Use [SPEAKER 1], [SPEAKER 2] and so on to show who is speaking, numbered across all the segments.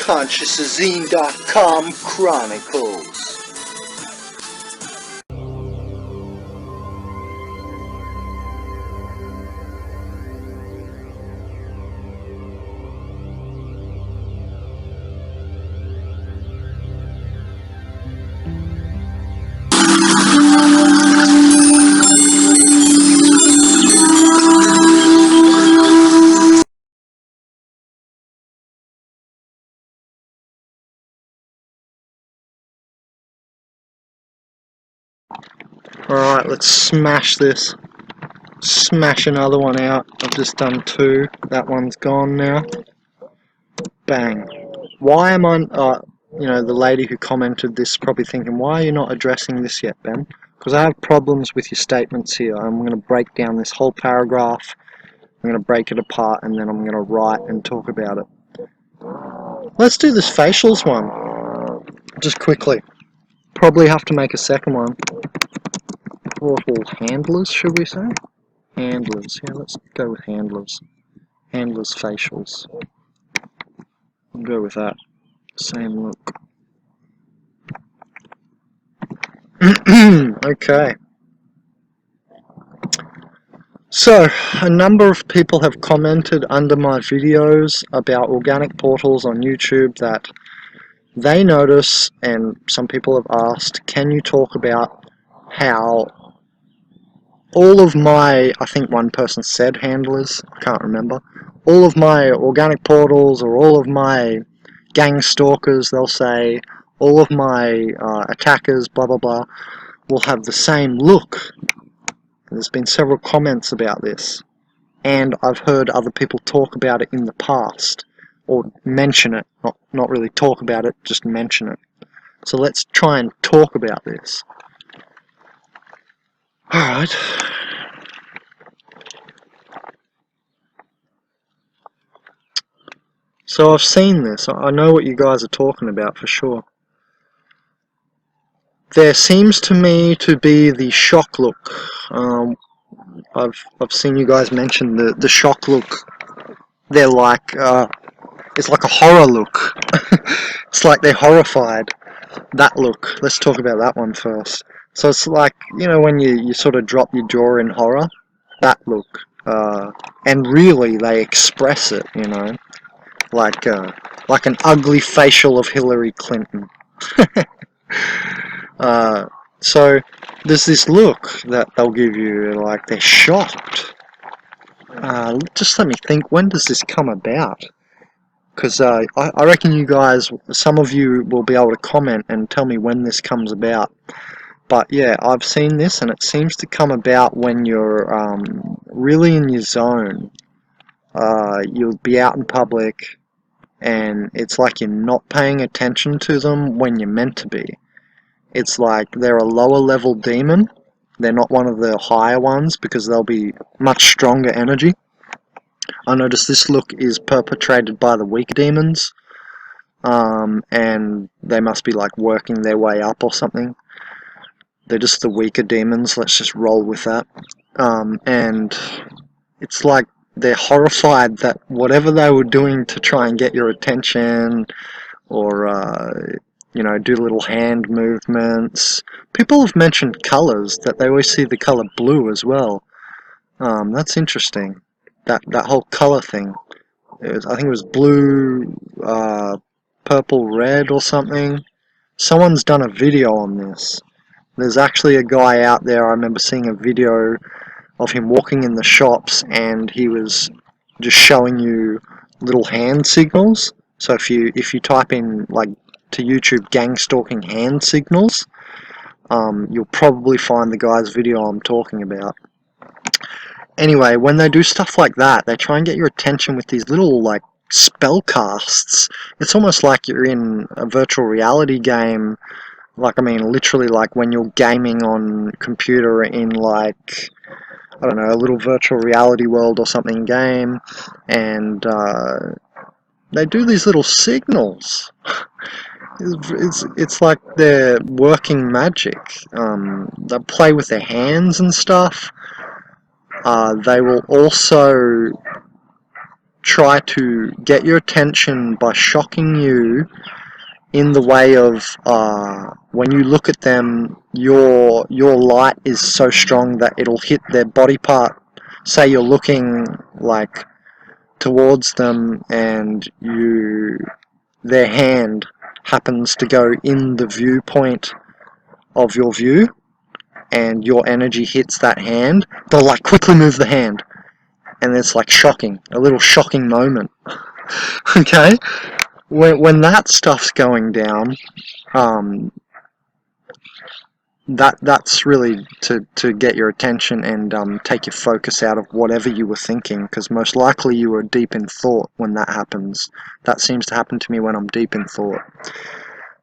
[SPEAKER 1] consciousazine.com Chronicles.
[SPEAKER 2] Alright, let's smash this. Smash another one out. I've just done two. That one's gone now. Bang. Why am I... you know, the lady who commented this probably thinking, why are you not addressing this yet, Ben? Because I have problems with your statements here. I'm going to break down this whole paragraph. I'm going to break it apart and then I'm going to write and talk about it. Let's do this facials one. Just quickly. Probably have to make a second one. Portal handlers, should we say? Handlers, yeah, let's go with handlers. Handlers facials. We'll go with that. Same look. Okay. So, a number of people have commented under my videos about organic portals on YouTube that they notice, and some people have asked, can you talk about how all of my, I think one person said handlers, I can't remember, all of my organic portals or all of my gang stalkers, they'll say, all of my attackers, blah blah blah, will have the same look. There's been several comments about this, and I've heard other people talk about it in the past, or mention it, not really talk about it, just mention it. So let's try and talk about this. Alright. So I've seen this, I know what you guys are talking about for sure. There seems to me to be the shock look. I've seen you guys mention the shock look. They're like, it's like a horror look. It's like they're horrified. That look. Let's talk about that one first. So it's like, you know, when you sort of drop your jaw in horror, that look. And really they express it, you know, like an ugly facial of Hillary Clinton. So there's this look that they'll give you, like they're shocked. Just let me think, when does this come about? Because I reckon you guys, some of you will be able to comment and tell me when this comes about. But yeah, I've seen this and it seems to come about when you're really in your zone. You'll be out in public and it's like you're not paying attention to them when you're meant to be. It's like they're a lower level demon. They're not one of the higher ones because they'll be much stronger energy. I notice this look is perpetrated by the weak demons. And they must be like working their way up or something. They're just the weaker demons, let's just roll with that. And it's like they're horrified that whatever they were doing to try and get your attention or you know, do little hand movements. People have mentioned colours, that they always see the colour blue as well. That's interesting. That whole colour thing. I think it was blue, purple, red or something. Someone's done a video on this. There's actually a guy out there, I remember seeing a video of him walking in the shops and he was just showing you little hand signals. So if you type in, like, to YouTube gang stalking hand signals, you'll probably find the guy's video I'm talking about. Anyway, when they do stuff like that, they try and get your attention with these little, like, spell casts. It's almost like you're in a virtual reality game. Like, I mean, literally like when you're gaming on computer in, like, I don't know, a little virtual reality world or something game, and they do these little signals. It's like they're working magic. They play with their hands and stuff. They will also try to get your attention by shocking you in the way of when you look at them, your light is so strong that it'll hit their body part. Say you're looking like towards them and their hand happens to go in the viewpoint of your view and your energy hits that hand, they'll like quickly move the hand, and it's like shocking, a little shocking moment. Okay, when that stuff's going down, that's really to get your attention and take your focus out of whatever you were thinking, because most likely you were deep in thought when that happens. That seems to happen to me when I'm deep in thought.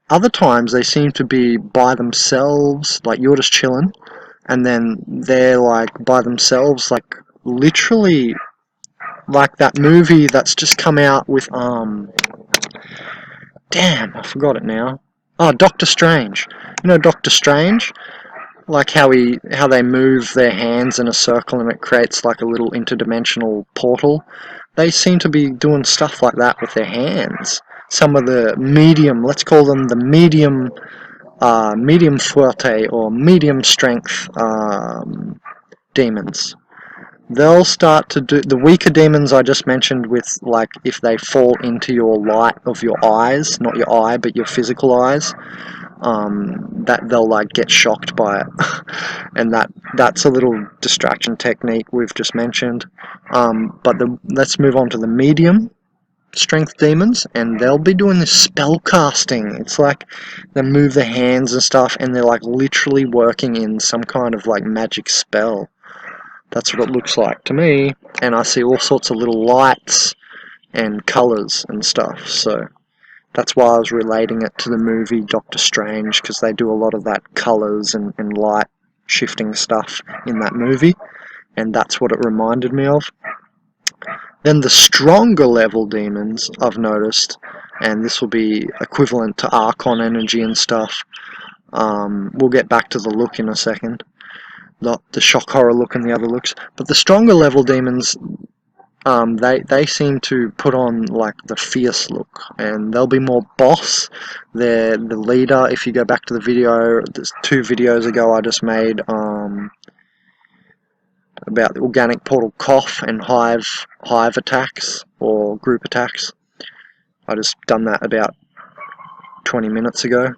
[SPEAKER 2] Other times they seem to be by themselves, like you're just chilling, and then they're like by themselves, like literally like that movie that's just come out with damn, I forgot it now. Oh, Doctor Strange. You know Doctor Strange? Like how they move their hands in a circle and it creates like a little interdimensional portal. They seem to be doing stuff like that with their hands. Some of the medium, let's call them the medium fuerte or medium strength demons. They'll start to do the weaker demons I just mentioned, with like if they fall into your light of your eyes, not your eye but your physical eyes, that they'll like get shocked by it. And that's a little distraction technique we've just mentioned. But let's move on to the medium strength demons, and they'll be doing this spell casting. It's like they move their hands and stuff and they're like literally working in some kind of like magic spell. That's what it looks like to me, and I see all sorts of little lights and colours and stuff, so that's why I was relating it to the movie Doctor Strange, because they do a lot of that colours and light shifting stuff in that movie, and that's what it reminded me of. Then the stronger level demons, I've noticed, and this will be equivalent to Archon energy and stuff. We'll get back to the look in a second. Not the shock horror look and the other looks, but the stronger level demons, they seem to put on like the fierce look, and they'll be more boss. They're the leader. If you go back to the video, there's 2 videos ago I just made about the organic portal cough and hive attacks or group attacks. I just done that about 20 minutes ago.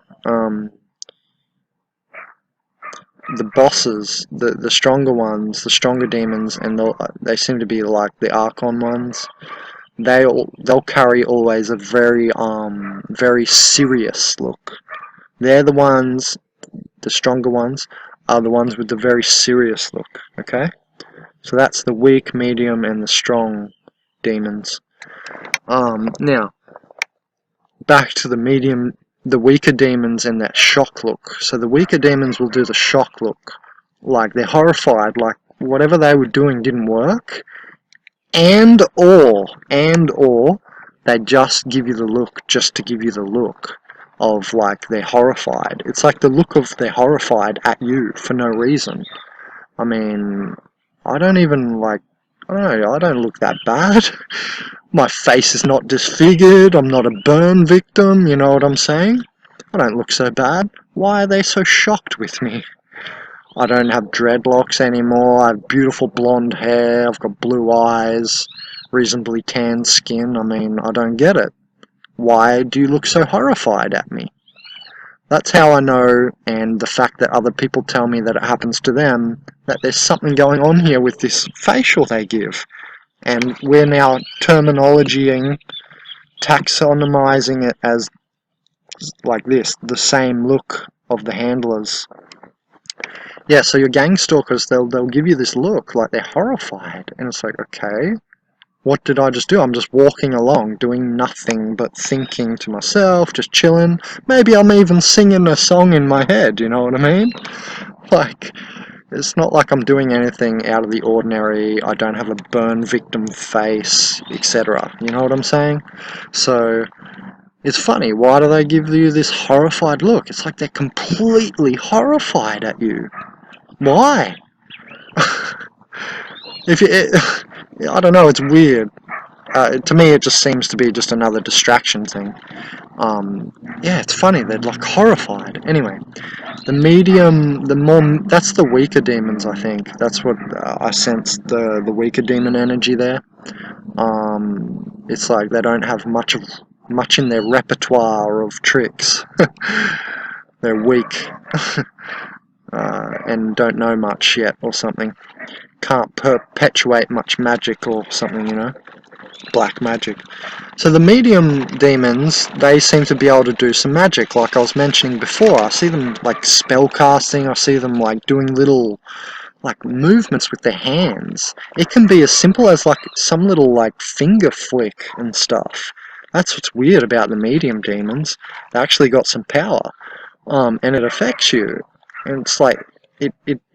[SPEAKER 2] The bosses, the stronger ones, the stronger demons, and they seem to be like the Archon ones. They'll carry always a very serious look. They're the ones, the stronger ones are the ones with the very serious look. Okay, so that's the weak, medium, and the strong demons. Now back to the weaker demons and that shock look. So the weaker demons will do the shock look, like they're horrified, like whatever they were doing didn't work, and or they just give you the look just to give you the look of like they're horrified. It's like the look of they're horrified at you for no reason. I mean, I don't look that bad. My face is not disfigured, I'm not a burn victim, you know what I'm saying? I don't look so bad. Why are they so shocked with me? I don't have dreadlocks anymore, I have beautiful blonde hair, I've got blue eyes, reasonably tan skin. I mean, I don't get it. Why do you look so horrified at me? That's how I know, and the fact that other people tell me that it happens to them, that there's something going on here with this facial they give. And we're now taxonomizing it as like this, the same look of the handlers. Yeah, so your gang stalkers, they'll give you this look like they're horrified, and it's like, okay, what did I just do? I'm just walking along, doing nothing but thinking to myself, just chilling. Maybe I'm even singing a song in my head, you know what I mean? Like, it's not like I'm doing anything out of the ordinary, I don't have a burn victim face, etc. You know what I'm saying? So, it's funny, why do they give you this horrified look? It's like they're completely horrified at you. Why? I don't know, it's weird. To me, it just seems to be just another distraction thing. Yeah, it's funny, they're like horrified. Anyway, the medium, that's the weaker demons, I think. That's what I sense, the weaker demon energy there. It's like they don't have much in their repertoire of tricks. They're weak. And don't know much yet or something. Can't perpetuate much magic or something, you know? Black magic. So the medium demons, they seem to be able to do some magic, like I was mentioning before. I see them like spell casting, I see them like doing little like movements with their hands. It can be as simple as like some little like finger flick and stuff. That's what's weird about the medium demons. They actually got some power. And it affects you. And it's like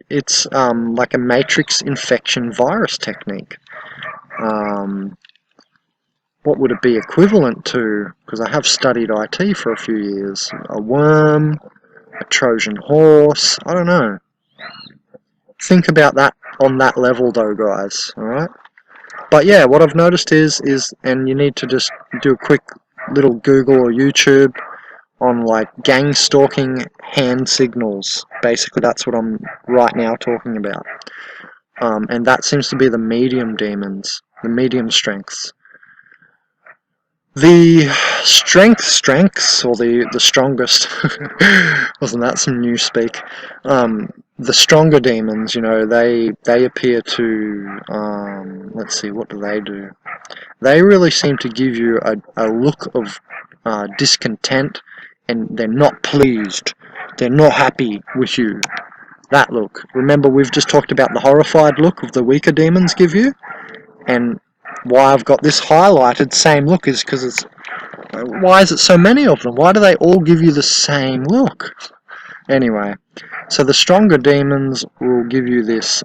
[SPEAKER 2] it's like a matrix infection virus technique. What would it be equivalent to? Because I have studied IT for a few years. A worm, a Trojan horse, I don't know. Think about that on that level though, guys, alright? But yeah, what I've noticed is, and you need to just do a quick little Google or YouTube on like gang stalking hand signals. Basically, that's what I'm right now talking about. And that seems to be the medium demons, the medium strengths. The strengths, or the strongest, wasn't that some new speak? The stronger demons, you know, they appear to, let's see, what do? They really seem to give you a look of discontent, and they're not pleased, they're not happy with you. That look. Remember, we've just talked about the horrified look of the weaker demons give you, and why I've got this highlighted same look is because it's, why is it so many of them? Why do they all give you the same look? Anyway, so the stronger demons will give you this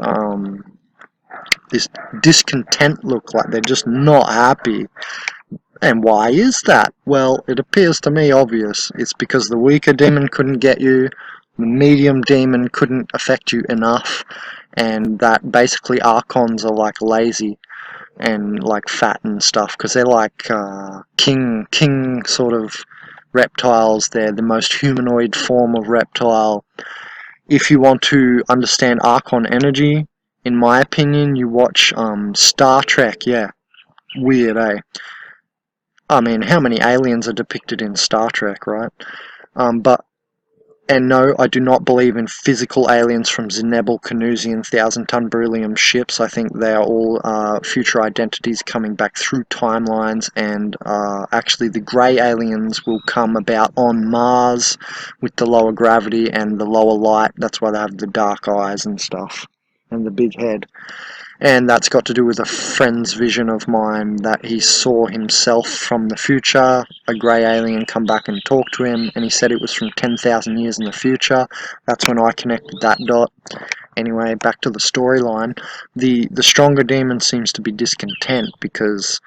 [SPEAKER 2] this discontent look, like they're just not happy. And why is that? Well, it appears to me obvious. It's because the weaker demon couldn't get you, the medium demon couldn't affect you enough, and that basically archons are like lazy and like fat and stuff, because they're like king sort of reptiles. They're the most humanoid form of reptile. If you want to understand archon energy, in my opinion, you watch Star Trek. Yeah, weird, eh? I mean, how many aliens are depicted in Star Trek, right? And no, I do not believe in physical aliens from Zenebel, Canusian, 1,000-ton beryllium ships. I think they are all future identities coming back through timelines, and actually the grey aliens will come about on Mars with the lower gravity and the lower light. That's why they have the dark eyes and stuff, and the big head. And that's got to do with a friend's vision of mine, that he saw himself from the future, a grey alien come back and talk to him, and he said it was from 10,000 years in the future. That's when I connected that dot. Anyway, back to the storyline. The stronger demon seems to be discontent because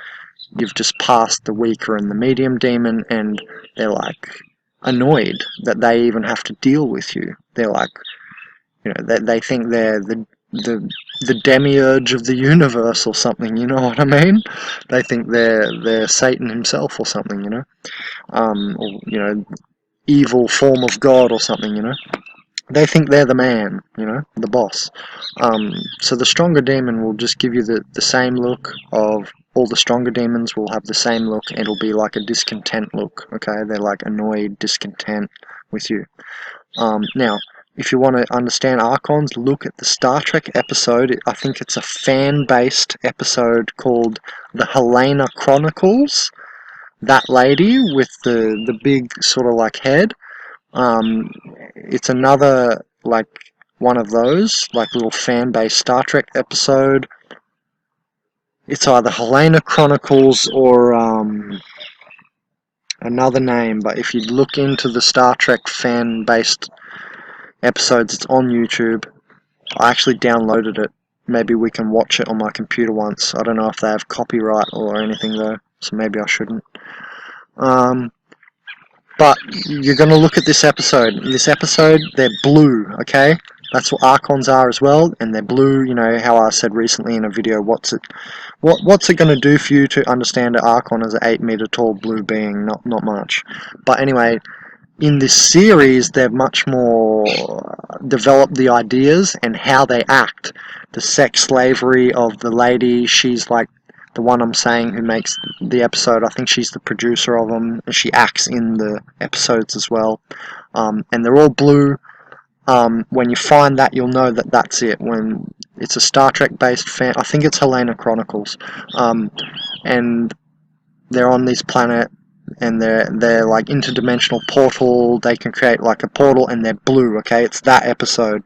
[SPEAKER 2] you've just passed the weaker and the medium demon, and they're like annoyed that they even have to deal with you. They're like, you know, they think they're the demiurge of the universe or something, you know what I mean? They think they're Satan himself or something, you know? Or, you know, evil form of God or something, you know? They think they're the man, you know, the boss. So the stronger demon will just give you the same look of, all the stronger demons will have the same look, and it'll be like a discontent look, okay? They're like annoyed, discontent with you. Now, if you want to understand archons, look at the Star Trek episode. I think it's a fan-based episode called The Helena Chronicles. That lady with the big sort of like head. It's another like one of those like little fan-based Star Trek episode. It's either Helena Chronicles or another name, but if you look into the Star Trek fan-based episodes, it's on YouTube. I actually downloaded it. Maybe we can watch it on my computer once. I don't know if they have copyright or anything though, so maybe I shouldn't. But you're going to look at this episode. In this episode, they're blue, okay? That's what Archons are as well, and they're blue. You know how I said recently in a video, what's it going to do for you to understand an Archon as an 8-meter tall blue being? Not much. But anyway, in this series, they've much more developed the ideas and how they act. The sex slavery of the lady, she's like the one I'm saying who makes the episode. I think she's the producer of them. She acts in the episodes as well. And they're all blue. When you find that, you'll know that that's it. When it's a Star Trek based fan, I think it's Helena Chronicles, and they're on this planet, and they're like interdimensional portal. They can create like a portal, and they're blue. Okay, it's that episode.